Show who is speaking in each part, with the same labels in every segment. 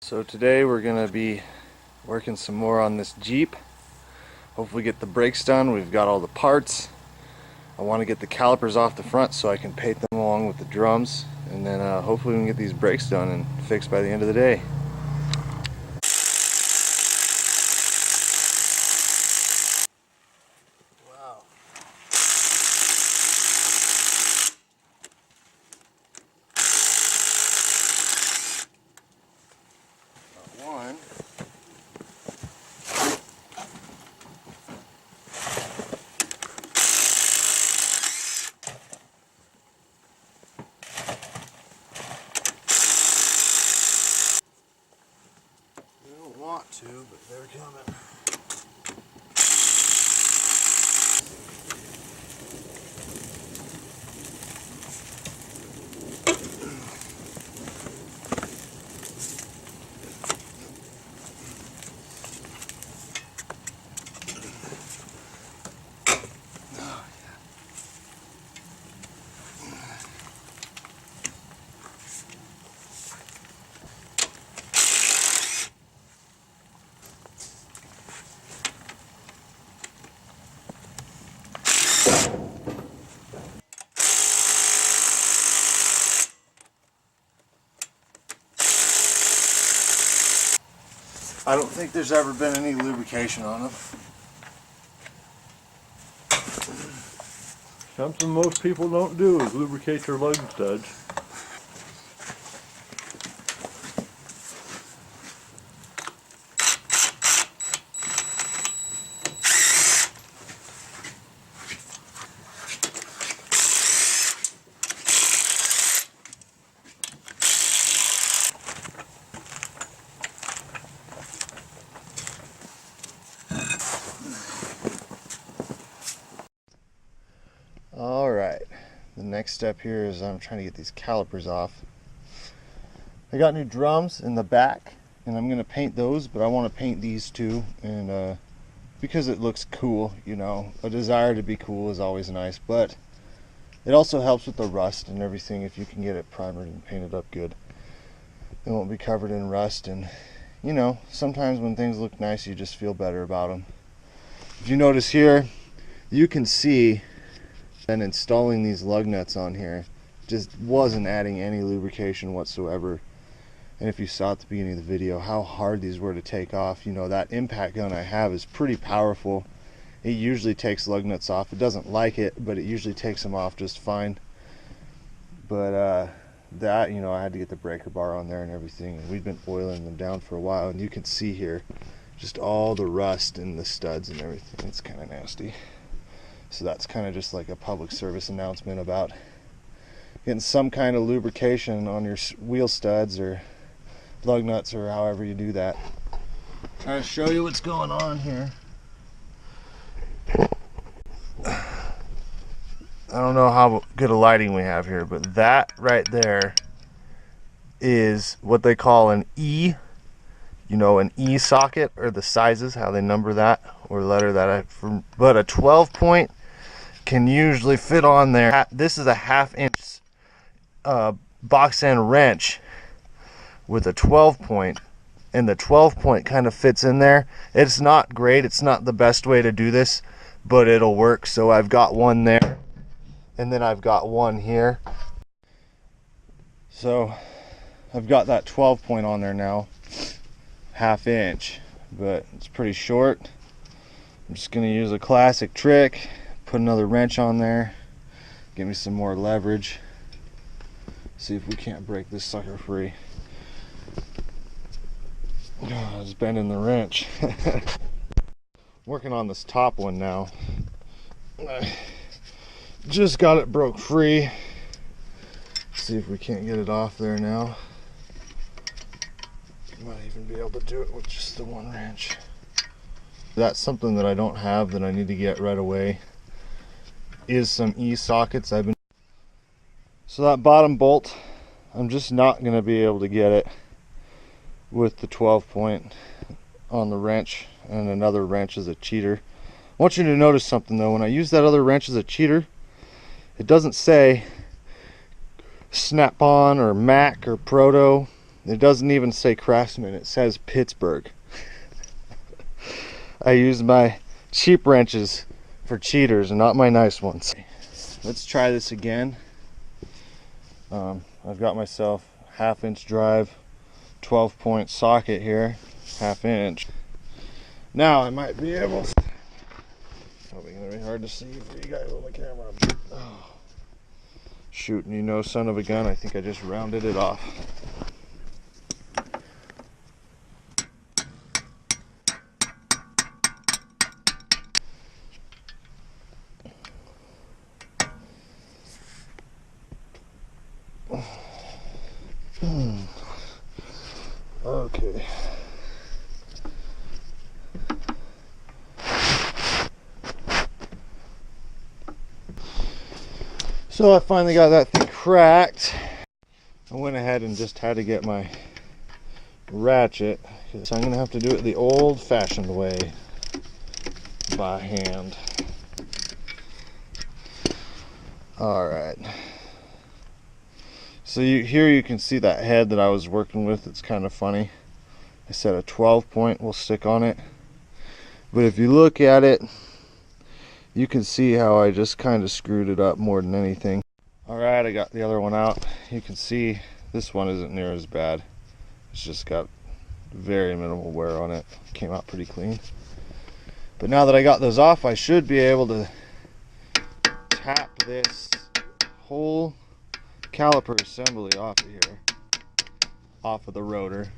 Speaker 1: So today we're going to be working some more on this Jeep. Hopefully get the brakes done. We've got all the parts. I want to get the calipers off the front so I can paint them along with the drums, and then hopefully we can get these brakes done and fixed by the end of the day. Wow. Got one. I don't want to, but they're coming. I don't think there's ever been any lubrication on them.
Speaker 2: Something most people don't do is lubricate their lug studs.
Speaker 1: Alright, the next step here is I'm trying to get these calipers off. I got new drums in the back and I'm going to paint those, but I want to paint these too, and because it looks cool, you know. A desire to be cool is always nice, but it also helps with the rust and everything if you can get it primered and painted up good. It won't be covered in rust, and you know, sometimes when things look nice you just feel better about them. If you notice here, you can see and installing these lug nuts on here just wasn't adding any lubrication whatsoever. And if you saw at the beginning of the video how hard these were to take off, you know, that impact gun I have is pretty powerful. It usually takes lug nuts off. It doesn't like it, but it usually takes them off just fine. But that, you know, I had to get the breaker bar on there and everything, and we've been oiling them down for a while, and you can see here just all the rust in the studs and everything. It's kind of nasty. So that's kind of just like a public service announcement about getting some kind of lubrication on your wheel studs or lug nuts or however you do that. Trying to show you what's going on here. I don't know how good a lighting we have here, but that right there is what they call an E, you know, an E socket, or the sizes, how they number that, or letter that. But a 12 point can usually fit on there. This is a 1/2 inch box end wrench with a 12 point, and the 12 point kind of fits in there. It's not great, it's not the best way to do this, but it'll work. So I've got one there, and then I've got one here. So I've got that 12 point on there now, 1/2 inch, but it's pretty short. I'm just gonna use a classic trick, put another wrench on there, give me some more leverage, see if we can't break this sucker free. Oh, it's bending the wrench. Working on this top one now. Just got it broke free. See if we can't get it off there now. Might even be able to do it with just the one wrench. That's something that I don't have that I need to get right away, is some E sockets. So that bottom bolt, I'm just not going to be able to get it with the 12 point on the wrench, and another wrench is a cheater. I want you to notice something though. When I use that other wrench as a cheater, it doesn't say Snap-on or Mac or Proto. It doesn't even say Craftsman, it says Pittsburgh. I use my cheap wrenches for cheaters and not my nice ones. Let's try this again. I've got myself 1/2 inch drive, 12-point socket here, 1/2 inch. Now I might be able to, probably gonna be hard to see for you guys on the camera. Oh. Shooting, you know, son of a gun, I think I just rounded it off. Okay. So I finally got that thing cracked. I went ahead and just had to get my ratchet, so I'm gonna have to do it the old-fashioned way, by hand. All right. So here you can see that head that I was working with. It's kind of funny. I said a 12-point will stick on it, but if you look at it, you can see how I just kind of screwed it up more than anything. All right, I got the other one out. You can see this one isn't near as bad. It's just got very minimal wear on it. Came out pretty clean. But now that I got those off, I should be able to tap this whole caliper assembly off of here, off of the rotor.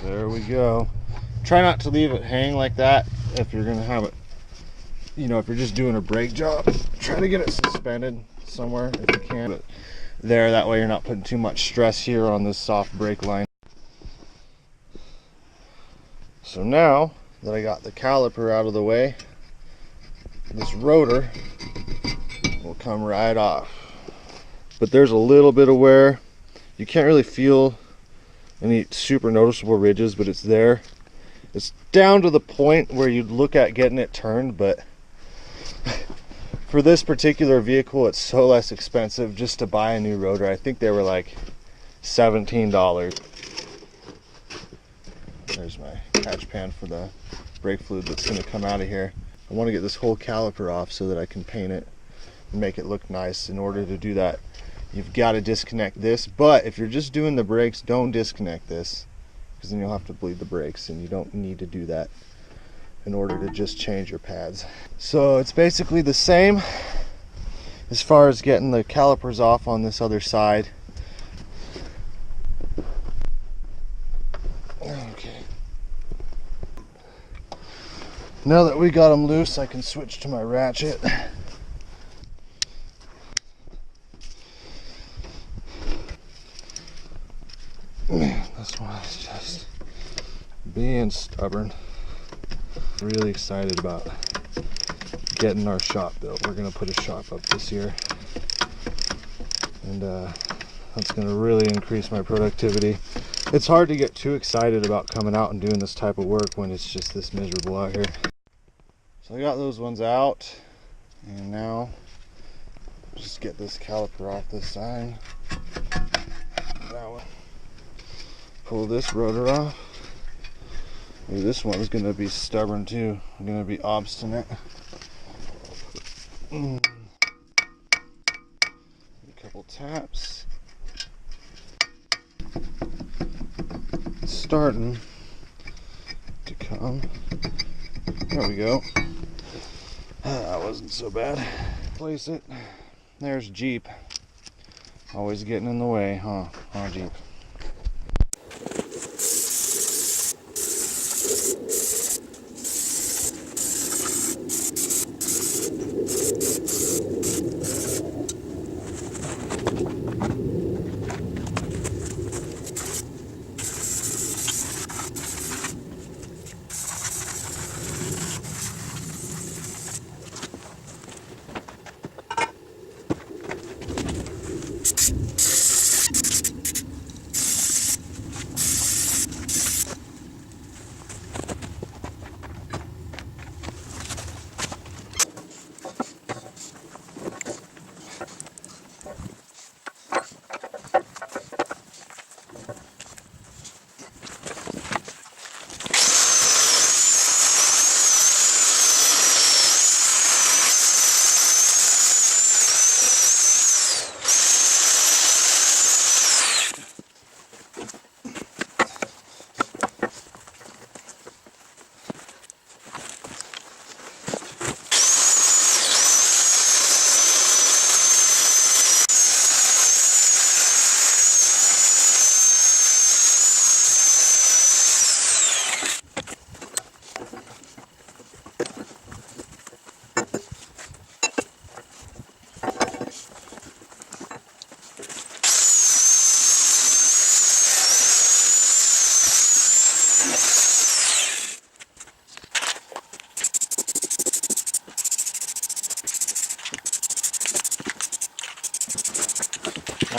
Speaker 1: There we go. Try not to leave it hang like that if you're gonna have it, you know, if you're just doing a brake job. Try to get it suspended somewhere if you can. But there, that way you're not putting too much stress here on this soft brake line. So now that I got the caliper out of the way, this rotor will come right off. But there's a little bit of wear. You can't really feel any super noticeable ridges, but it's there. It's down to the point where you'd look at getting it turned, but for this particular vehicle, it's so less expensive just to buy a new rotor. I think they were like $17. There's my catch pan for the brake fluid that's going to come out of here. I want to get this whole caliper off so that I can paint it and make it look nice. In order to do that, you've got to disconnect this, but if you're just doing the brakes, don't disconnect this, because then you'll have to bleed the brakes, and you don't need to do that in order to just change your pads. So it's basically the same as far as getting the calipers off on this other side. Okay. Now that we got them loose, I can switch to my ratchet. This one is just being stubborn. Really excited about getting our shop built. We're gonna put a shop up this year, and that's gonna really increase my productivity. It's hard to get too excited about coming out and doing this type of work when it's just this miserable out here. So I got those ones out, and now just get this caliper off this side. That one. Pull this rotor off. Ooh, this one's gonna be stubborn too. I'm gonna be obstinate. A couple taps. It's starting to come. There we go. That wasn't so bad. Place it. There's Jeep. Always getting in the way, huh? Huh, Jeep.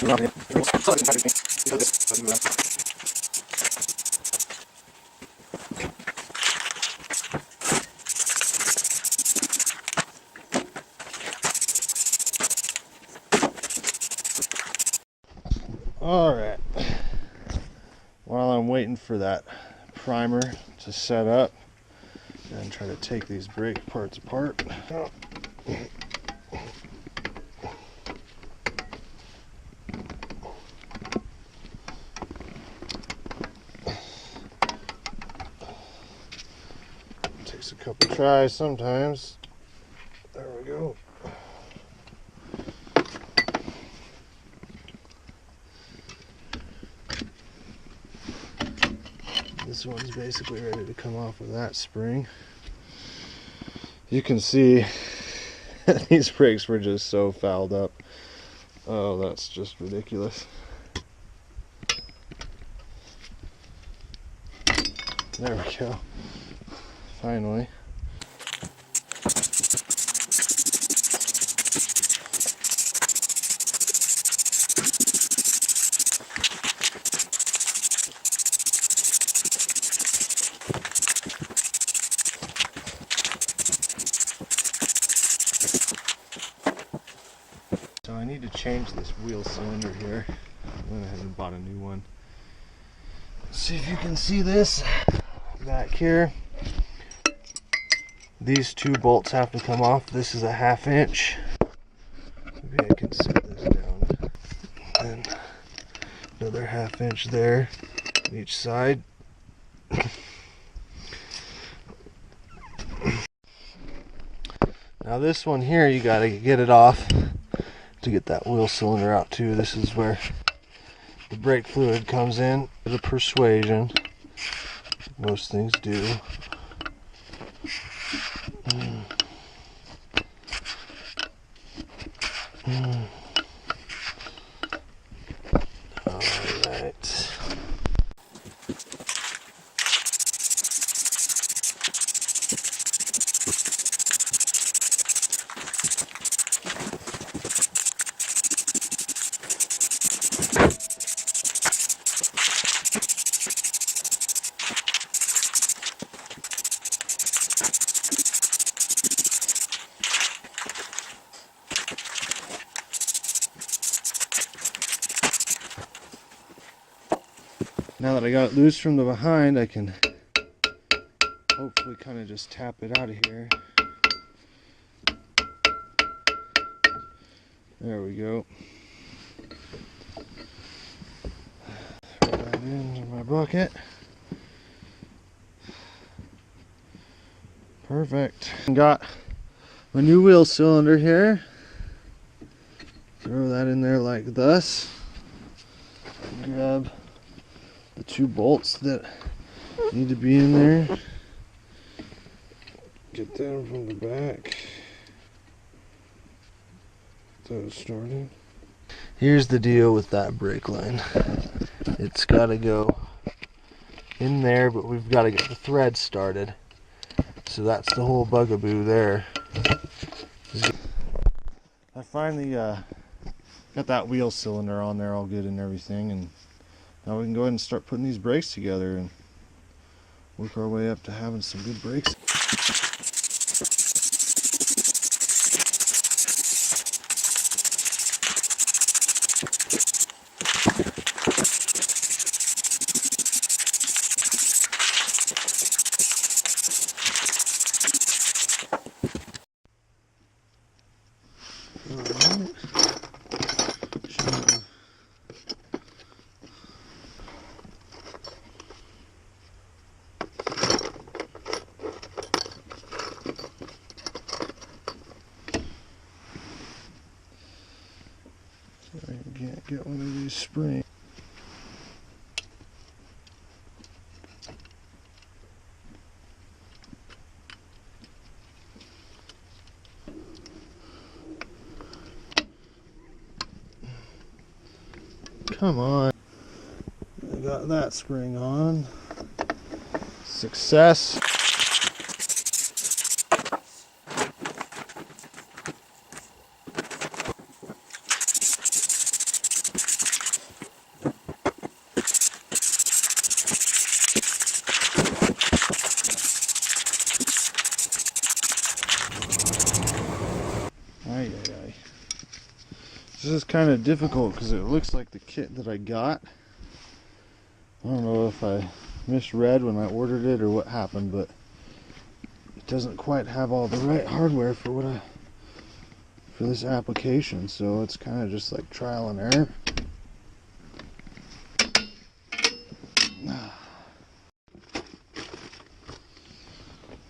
Speaker 1: All right, while I'm waiting for that primer to set up, and try to take these brake parts apart. Takes a couple tries sometimes. There we go. This one's basically ready to come off of that spring. You can see these brakes were just so fouled up. Oh, that's just ridiculous. There we go. Finally. So I need to change this wheel cylinder here. I went ahead and bought a new one. Let's see if you can see this back here. These two bolts have to come off. This is a 1/2 inch. Maybe I can set this down. And another 1/2 inch there on each side. Now this one here, you gotta get it off to get that wheel cylinder out too. This is where the brake fluid comes in. The persuasion, most things do. All right. Now that I got it loose from the behind, I can hopefully kind of just tap it out of here. There we go. Throw that into my bucket. Perfect. Got my new wheel cylinder here. Throw that in there like this. Grab the two bolts that need to be in there. Get them from the back. Get those started. Here's the deal with that brake line. It's got to go in there, but we've got to get the thread started. So that's the whole bugaboo there. I finally got that wheel cylinder on there all good and everything, and now we can go ahead and start putting these brakes together and work our way up to having some good brakes. I can't get one of these springs. Come on. I got that spring on. Success. This is kind of difficult because it looks like the kit that I got. I don't know if I misread when I ordered it or what happened, but it doesn't quite have all the right hardware for this application, so it's kind of just like trial and error.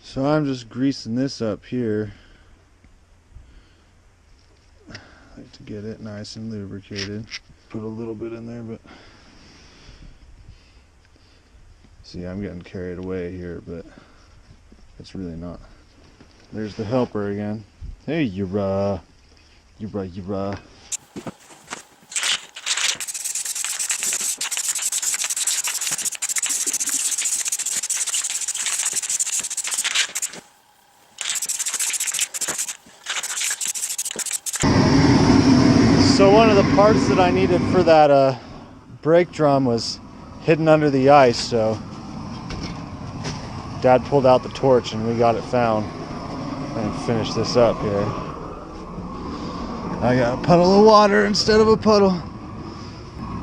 Speaker 1: So I'm just greasing this up here. I like to get it nice and lubricated. Put a little bit in there, but see, I'm getting carried away here, but it's really not. There's the helper again. Hey, you. So one of the parts that I needed for that brake drum was hidden under the ice, so Dad pulled out the torch and we got it found and finished this up here. I got a puddle of water instead of a puddle.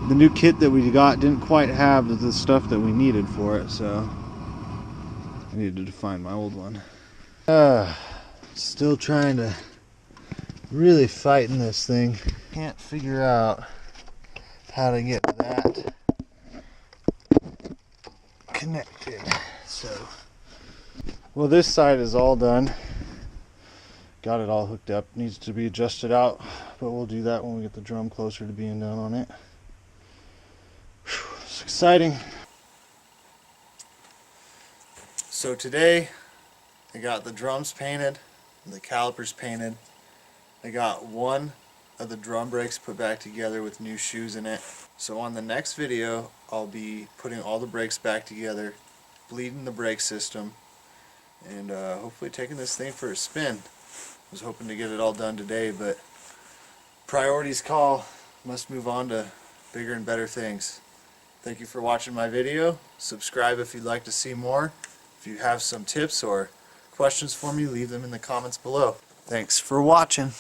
Speaker 1: The new kit that we got didn't quite have the stuff that we needed for it, so I needed to find my old one. Still trying to really fighting this thing. Can't figure out how to get that connected. So, well, this side is all done. Got it all hooked up. Needs to be adjusted out, but we'll do that when we get the drum closer to being done on it. Whew, it's exciting. So today I got the drums painted, the calipers painted. I got one of the drum brakes put back together with new shoes in it. So on the next video I'll be putting all the brakes back together, bleeding the brake system, and hopefully taking this thing for a spin. I was hoping to get it all done today, but priorities call. Must move on to bigger and better things. Thank you for watching my video. Subscribe if you'd like to see more. If you have some tips or questions for me, leave them in the comments below. Thanks for watching.